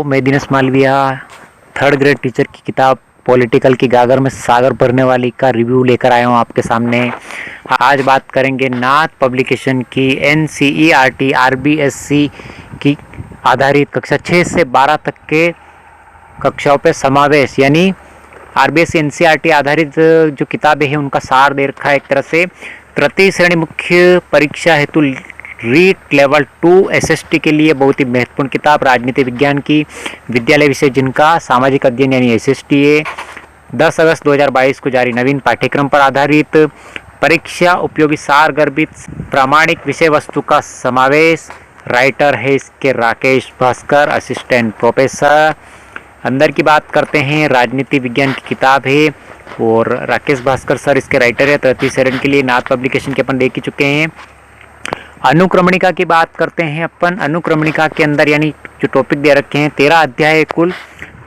मैं Dinesh Malviya third grade teacher की किताब पॉलिटिकल की गागर में सागर भरने वाली का रिव्यू लेकर आया हूँ आपके सामने। आज बात करेंगे नाथ पब्लिकेशन की NCERT RBSC की आधारित कक्षा 6 से 12 तक के कक्षाओं पे समावेश यानी RBSC NCERT आधारित जो किताबें हैं उनका सार दे रखा है। एक तरह से तृतीय श्रेणी मुख्य परीक्षा हेतु रीट लेवल 2 SST के लिए बहुत ही महत्वपूर्ण किताब राजनीति विज्ञान की विद्यालय विषय जिनका सामाजिक अध्ययन यानी SST है। 10 अगस्त 2022 को जारी नवीन पाठ्यक्रम पर आधारित परीक्षा उपयोगी सार गर्भित प्रामाणिक विषय वस्तु का समावेश। राइटर है इसके राकेश भास्कर, असिस्टेंट प्रोफेसर। अंदर की बात करते हैं, राजनीति विज्ञान की किताब है और राकेश भास्कर सर इसके राइटर है। तृतीय श्रेणी के लिए नाथ पब्लिकेशन के अपन देख ही चुके हैं। अनुक्रमणिका की बात करते हैं अपन। अनुक्रमणिका के अंदर यानी जो टॉपिक दे रखे हैं 13 अध्याय है कुल।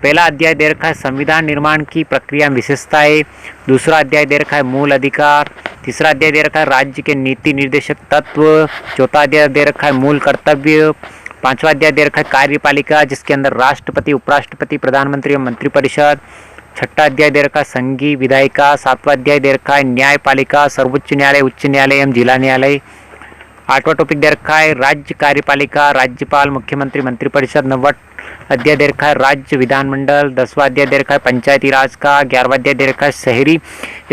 पहला अध्याय दे रखा है संविधान निर्माण की प्रक्रिया विशेषताएं। दूसरा अध्याय दे रखा है मूल अधिकार। तीसरा अध्याय दे रखा है राज्य के नीति निर्देशक तत्व। चौथा अध्याय दे रखा है मूल कर्तव्य। पांचवा अध्याय दे रखा है कार्यपालिका जिसके अंदर राष्ट्रपति, उपराष्ट्रपति, प्रधानमंत्री और मंत्रिपरिषद। छठा अध्याय दे रखा है संघीय विधायिका। सातवां अध्याय दे रखा है न्यायपालिका, सर्वोच्च न्यायालय, उच्च न्यायालय एवं जिला न्यायालय। आठवां टॉपिक दे रखा है राज्य कार्यपालिका, राज्यपाल, मुख्यमंत्री, मंत्रिपरिषद। 9वां अध्याय दे रखा है राज्य विधानमंडल। 10वां अध्याय दे रखा है पंचायती राज का। 11वां अध्याय दे रखा है शहरी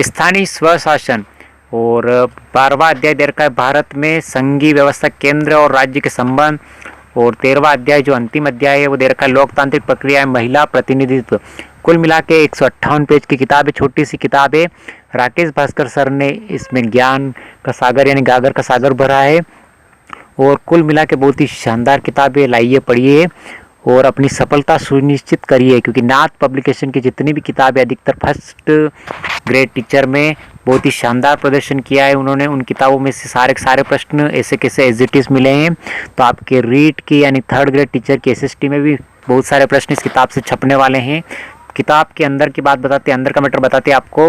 स्थानीय स्वशासन और 12वां अध्याय दे रखा है भारत में संघीय व्यवस्था केंद्र और राज्य के संबंध। और 13वां अध्याय जो अंतिम अध्याय है वो दे रखा है लोकतांत्रिक प्रक्रिया में महिला प्रतिनिधित्व। कुल मिला के 158 पेज की किताब है, छोटी सी किताब है। राकेश भास्कर सर ने इसमें ज्ञान का सागर यानी गागर का सागर भरा है और कुल मिला के बहुत ही शानदार किताब है। लाइए, पढ़िए और अपनी सफलता सुनिश्चित करिए क्योंकि नाथ पब्लिकेशन की जितनी भी किताबें अधिकतर फर्स्ट ग्रेड टीचर में बहुत ही शानदार प्रदर्शन किया है उन्होंने। उन किताबों में से सारे प्रश्न ऐसे कैसे एज इट इज मिले हैं। तो आपके रीट की यानी थर्ड ग्रेड टीचर की SST में भी बहुत सारे प्रश्न इस किताब से छपने वाले हैं। किताब के अंदर की बात बताते हैं, अंदर का मैटर बताते हैं आपको।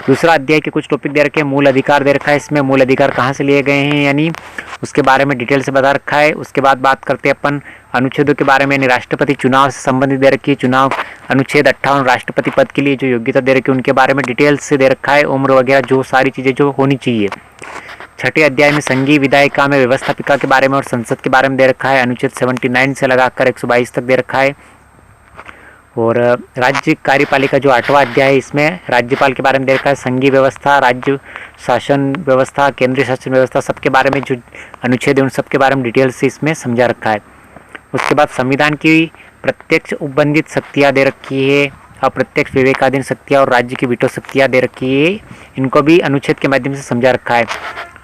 दूसरा अध्याय के कुछ टॉपिक दे रखे हैं। मूल अधिकार दे रखा है, इसमें मूल अधिकार कहाँ से लिए गए हैं यानी उसके बारे में डिटेल से बता रखा है। उसके बाद बात करते हैं अपन अनुच्छेदों के बारे में यानी राष्ट्रपति चुनाव से संबंधित दे रखी है। चुनाव अनुच्छेद 58 राष्ट्रपति पद के लिए जो योग्यता दे रखी है उनके बारे में डिटेल से दे रखा है। उम्र वगैरह जो सारी चीज़ें जो होनी चाहिए। छठे अध्याय में संघीय विधायिका में व्यवस्थापिका के बारे में और संसद के बारे में दे रखा है। अनुच्छेद 79 से लगाकर 122 तक दे रखा है। और राज्य कार्यपालिका जो 8वां अध्याय है इसमें राज्यपाल के बारे में दे रखा है। संघीय व्यवस्था, राज्य शासन व्यवस्था, केंद्रीय शासन व्यवस्था सबके बारे में जो अनुच्छेद है उन सबके बारे में डिटेल से इसमें समझा रखा है। उसके बाद संविधान की प्रत्यक्ष उपबंधित शक्तियाँ दे रखी है, अप्रत्यक्ष विवेकाधीन शक्तियाँ और राज्य की वीटो शक्तियाँ दे रखी है। इनको भी अनुच्छेद के माध्यम से समझा रखा है।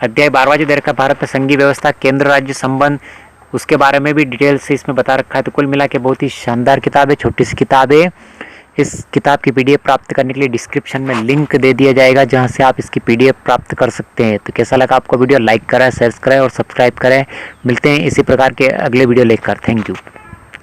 अध्याय 12वां जो दे रखा है भारत में संघीय व्यवस्था, केंद्र राज्य संबंध, उसके बारे में भी डिटेल से इसमें बता रखा है। तो कुल मिला के बहुत ही शानदार किताब है, छोटी सी किताब है। इस किताब की PDF प्राप्त करने के लिए डिस्क्रिप्शन में लिंक दे दिया जाएगा जहां से आप इसकी PDF प्राप्त कर सकते हैं। तो कैसा लगा आपको वीडियो? लाइक करें, शेयर करें और सब्सक्राइब करें। मिलते हैं इसी प्रकार के अगले वीडियो लेकर। Thank you.